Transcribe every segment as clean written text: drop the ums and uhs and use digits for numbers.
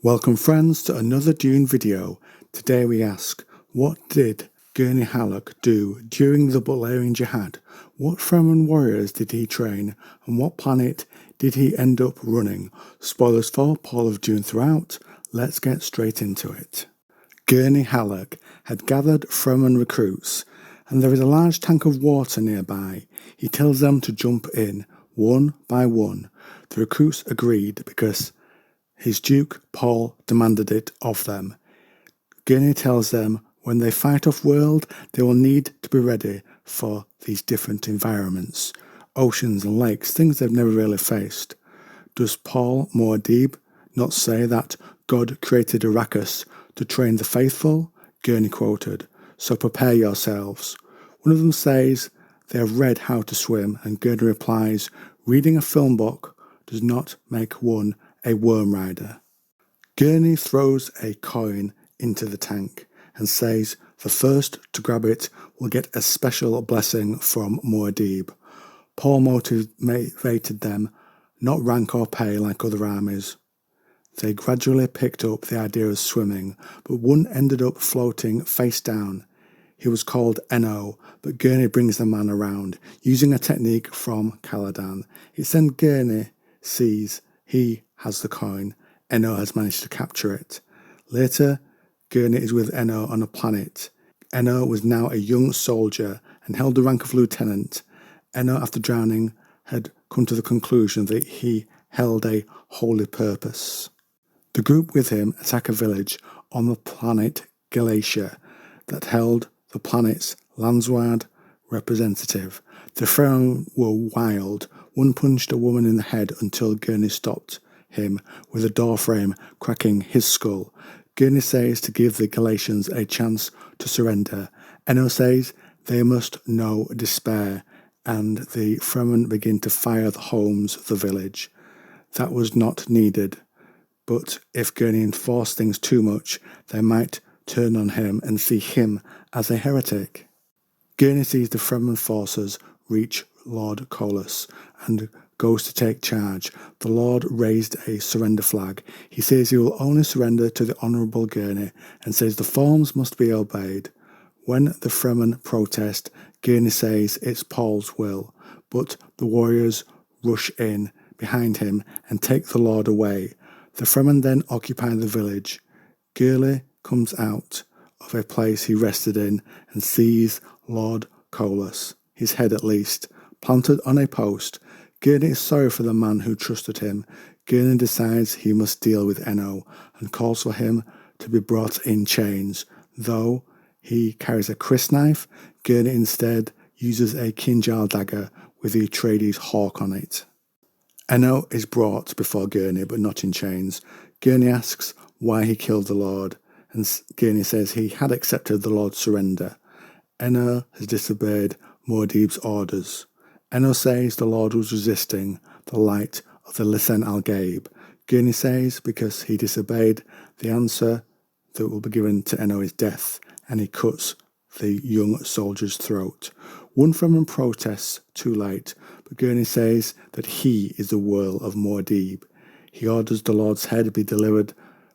Welcome friends to another Dune video. Today we ask, what did Gurney Halleck do during the Fremen Jihad? What Fremen Warriors did he train? And what planet did he end up running? Spoilers for Paul of Dune throughout. Let's get straight into it. Gurney Halleck had gathered Fremen recruits, and there is a large tank of water nearby. He tells them to jump in, one by one. The recruits agreed because his Duke, Paul, demanded it of them. Gurney tells them when they fight off-world, they will need to be ready for these different environments. Oceans and lakes, things they've never really faced. Does Paul muad'dib not say that God created Arrakis to train the faithful? Gurney quoted, so prepare yourselves. One of them says they have read how to swim, and Gurney replies, reading a film book does not make one a worm rider. Gurney throws a coin into the tank and says the first to grab it will get a special blessing from muad'dib. Paul motivated them, not rank or pay like other armies. They gradually picked up the idea of swimming, but one ended up floating face down. He was called Eno, but Gurney brings the man around, using a technique from Caladan. It's then Gurney sees he has the coin. Eno has managed to capture it. Later, Gurney is with Eno on a planet. Eno was now a young soldier and held the rank of lieutenant. Eno, after drowning, had come to the conclusion that he held a holy purpose. The group with him attack a village on the planet Galatia that held the planet's Landsward representative. The Fremen were wild. One punched a woman in the head until Gurney stopped him with a door frame cracking his skull. Gurney says to give the Galatians a chance to surrender. Eno says they must know despair, and the Fremen begin to fire the homes of the village. That was not needed, but if Gurney enforced things too much, they might turn on him and see him as a heretic. Gurney sees the Fremen forces reach Lord Colus and goes to take charge. The Lord raised a surrender flag. He says he will only surrender to the Honourable Gurney and says the forms must be obeyed. When the Fremen protest, Gurney says it's Paul's will, but the warriors rush in behind him and take the Lord away. The Fremen then occupy the village. Gurney comes out of a place he rested in and sees Lord Colus, his head at least, planted on a post. Gurney is sorry for the man who trusted him. Gurney decides he must deal with Eno and calls for him to be brought in chains. Though he carries a crysknife, Gurney instead uses a Kinjal dagger with the Atreides hawk on it. Eno is brought before Gurney, but not in chains. Gurney asks why he killed the Lord, and Gurney says he had accepted the Lord's surrender. Eno has disobeyed muad'dib's orders. Eno says the Lord was resisting the light of the Lisan al-Gaib. Gurney says because he disobeyed, the answer that will be given to Eno is death, and he cuts the young soldier's throat. One Fremen protests too late, but Gurney says that he is the will of muad'dib. He orders the Lord's head be delivered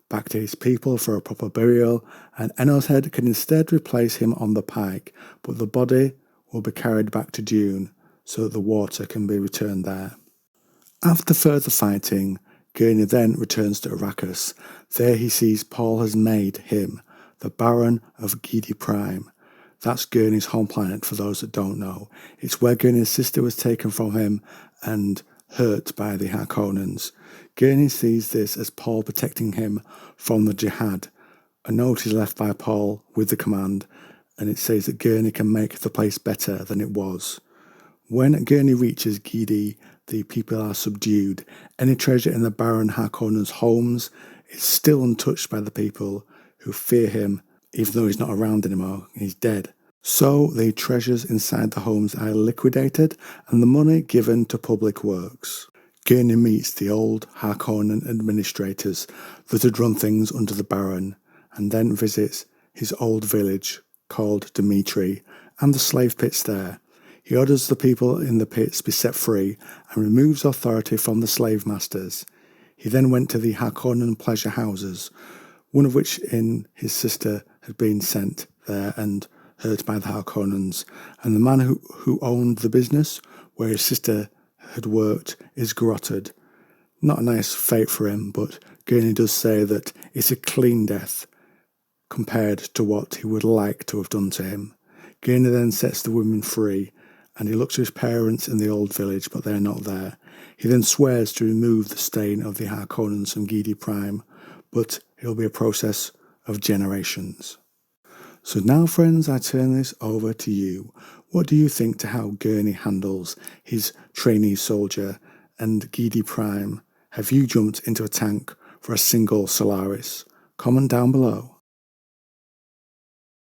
back to his people for a proper burial, and Eno's head can instead replace him on the pike, but the body will be carried back to Dune so that the water can be returned there. After further fighting, Gurney then returns to Arrakis. There he sees Paul has made him the Baron of Gidi Prime. That's Gurney's home planet for those that don't know. It's where Gurney's sister was taken from him and hurt by the Harkonnens. Gurney sees this as Paul protecting him from the Jihad. A note is left by Paul with the command, and it says that Gurney can make the place better than it was. When Gurney reaches Gidi, the people are subdued. Any treasure in the Baron Harkonnen's homes is still untouched by the people who fear him, even though he's not around anymore, he's dead. So the treasures inside the homes are liquidated and the money given to public works. Gurney meets the old Harkonnen administrators that had run things under the Baron, and then visits his old village called Dimitri and the slave pits there. He orders the people in the pits be set free and removes authority from the slave masters. He then went to the Harkonnen pleasure houses, one of which in his sister had been sent there and hurt by the Harkonnens, and the man who owned the business where his sister had worked is garroted. Not a nice fate for him, but Gurney does say that it's a clean death compared to what he would like to have done to him. Gurney then sets the women free, and he looks to his parents in the old village, but they're not there. He then swears to remove the stain of the Harkonnens from Gidi Prime, but it'll be a process of generations. So now, friends, I turn this over to you. What do you think to how Gurney handles his trainee soldier and Gidi Prime? Have you jumped into a tank for a single Solaris? Comment down below.